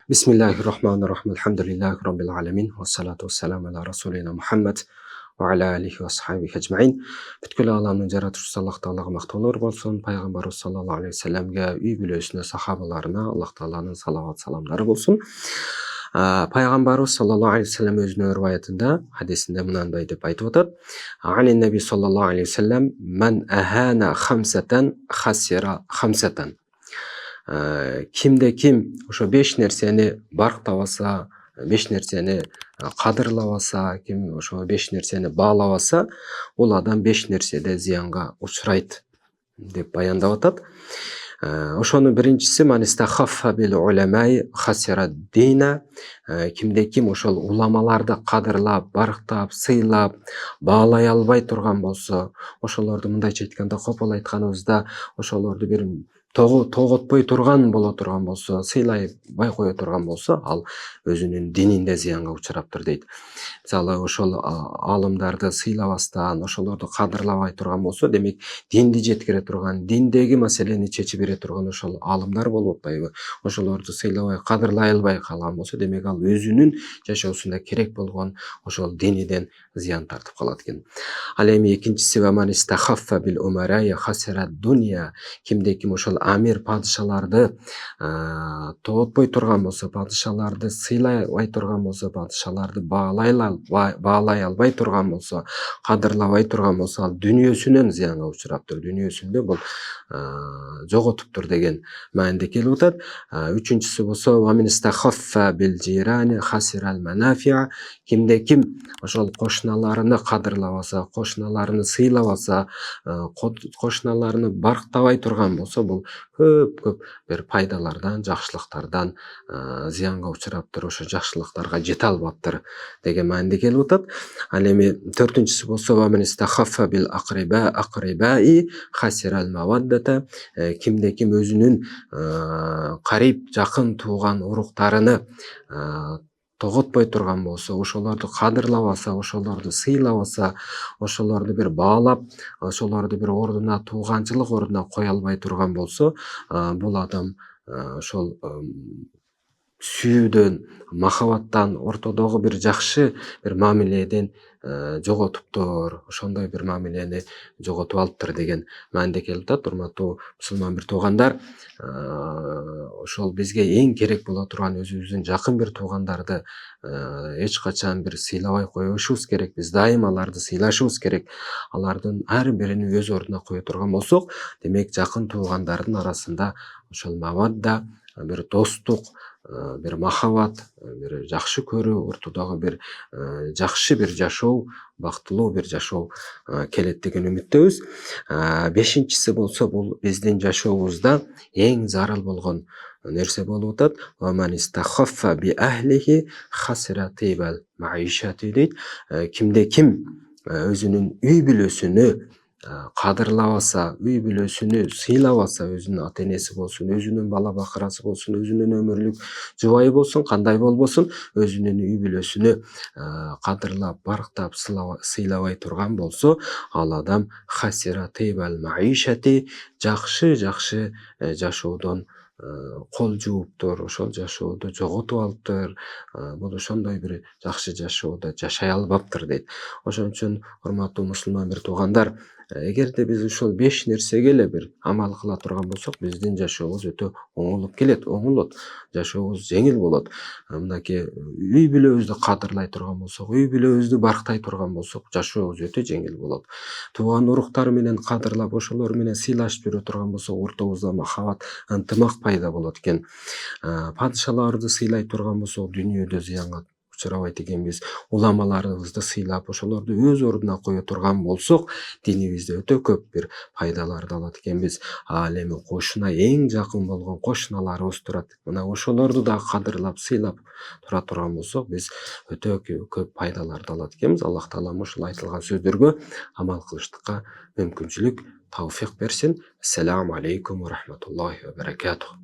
Bismillahirrahmanirrahim. Alhamdulillahi Rabbil alamin. Wassalatu wassalamu ala rasulina Muhammad wa ala alihi wa sahbihi ajma'in. Бүткіл аламның жаратушысы Аллах Тағалаға мақтаулар болсын. Пайғамбарымыз саллаллаху алейхи вассаламға, үй бүлесіне, сахабаларына Аллах Тағаланың салауат саламдары болсын. Пайғамбарымыз саллаллаху алейхи вассалам өзінің риwayatында, хадисінде мынандай деп айтып отыр. Ани наби саллаллаху алейхи вассалам: "Ман ахана хамсатан хасира хамсатан." Кимде ким ошо 5 нерсени барктабаса, 5 нерсени кадырлабаса, ким ошо 5 нерсени баалабаса, ол адам 5 нерседе зыянга учурайт деп баяндап атат. Ошонун биринчиси ман истахаффа бил уламай хасира дина. Кимде ким ошол уламаларды кадырлап, барктап, сыйлап, баалай албай турган болсо, ошолорду мындайча айтканда, копол айтканыбызда, ошолорду бир тоготпой турган боло турган болсо, сыйлайбай кое турган болсо, ал өзүнүн дининде зыянга учураптыр дейт. Мисалы, ошол алымдарды сыйлабастан, ошолорду кадырлабай турган болсо, демек динди жеткире турган, диндеги маселени чечип бере турган ошол алымдар болуп атпайбы? Ошолорду сыйлабай, кадырлай албай калган болсо, демек ал өзүнүн жашоосунда керек болгон ошол диниден зыян тартып калат экен. Ал эми экинчиси ваман истахаффа бил умарая хасира дуния. Кимде ким ошол амир падышаларды тоготпой турган болсо, падышаларды сыйлабай турган болсо, падышаларды баалай албай турган болсо, кадырлабай турган болсо, ал дүнүйөсүнөн зыянга учураптыр. Дүнүйөсүндө бул жоготуптур деген мааниде келип атат. Үчүнчүсү болсо вамин истахаффа бил жирани хасирал манафиа. Кимде ким ошол кошуналарыны кадырлабаса, кошуналарыны сыйлабаса, кошуналарыны барктабай турган болсо, бул көп бир пайдалардан, жакшылыктардан зыянга учураптыр, ошо жакшылыктарга жете албаптыр деген мааниде келип атат. Ал эми төртүнчүсү болсо вамин истахаффа бил акрибаи хасирал маваддата. Кимде ким өзүнүн карип, жакын тууган уруктарыны тоготпой турган болсо, ошолорду кадырлабаса, ошолорду сыйлабаса, ошолорду бир баалап, ошолорду бир ордуна, тууганчылык ордуна кое албай турган болсо, бул адам ошол сүйүүдөн, махабаттан, ортодогу бир жакшы бир мамиледен жоготуптур, ошондой бир мамилени жоготуп алыптыр деген мааниде келип атат. Урматтуу мусулман бир туугандар, ошол бизге эң керек боло турган өзүбүздүн жакын бир туугандарды эч качан бир сыйлабай коюшубуз керек. Биз дайым аларды сыйлашыбыз керек. Алардын ар бирин өз ордуна кое турган болсок, демек жакын туугандардын арасында ошол мавадда, бир достук, бир махаббат, бир жакшы көрүү, ортодогу бир жакшы бир жашоо, бактылуу бир жашоо келет деген үмүттөбүз. Бешинчиси болсо, бул биздин жашообузда эң зарыл болгон нерсе болуп атат. Ваман истахаффа би ахлихи хасира тибал маишати дейт. Кимде ким өзүнүн үй бүлөсүнө кадырлабаса, үй бүлөсүнө сыйлабаса, өзүнүн ата энеси болсун, өзүнүн бала бакырасы болсун, өзүнүн өмүрлүк жубайы болсун, кандай болбосун, өзүнүн үй бүлөсүнө кадырлап, барктап, сыйлабай турган болсо, ал адам хасира тибал маишати, жакшы жашоодон кол жууптур, ошол жашоодо жоготуп алыптыр. Бул ошондой бир жакшы жашоодо жашай албаптыр дейт. Ошон үчүн урматтуу мусулман бир туугандар, эгерде биз ушул 5 нерсеге эле бир амал кыла турган болсок, биздин жашообуз өтө оңолот, жашообуз жеңил болот. Мынакей үй бүлөбүздү кадырлай турган болсок, үй бүлөбүздү барктай турган болсок, жашообуз өтө жеңил болот. Тууган уруктар менен кадырлап, ошолор менен сыйлашып жүрө турган болсок, ортобузда махаббат, ынтымак пайда болот экен. Падышаларды сыйлай турган болсок, дүнүйөдө зыянга учурабайт экенбиз. Уламаларыбызды сыйлап, ошолорду өз ордуна кое турган болсок, динибизде өтө көп бир пайдаларды алат экенбиз. Ал эми кошуна, эң жакын болгон кошуналарыбыз турат. Мына ошолорду да кадырлап, сыйлап тура турган болсок, биз өтө көп пайдаларды алат экенбиз. Аллах Таалам ушул айтылган сөздөргө амал кылыштыкка мүмкүнчүлүк, тауфик берсин. Ассаламу алейкум ва рахматуллахи ва баракатух.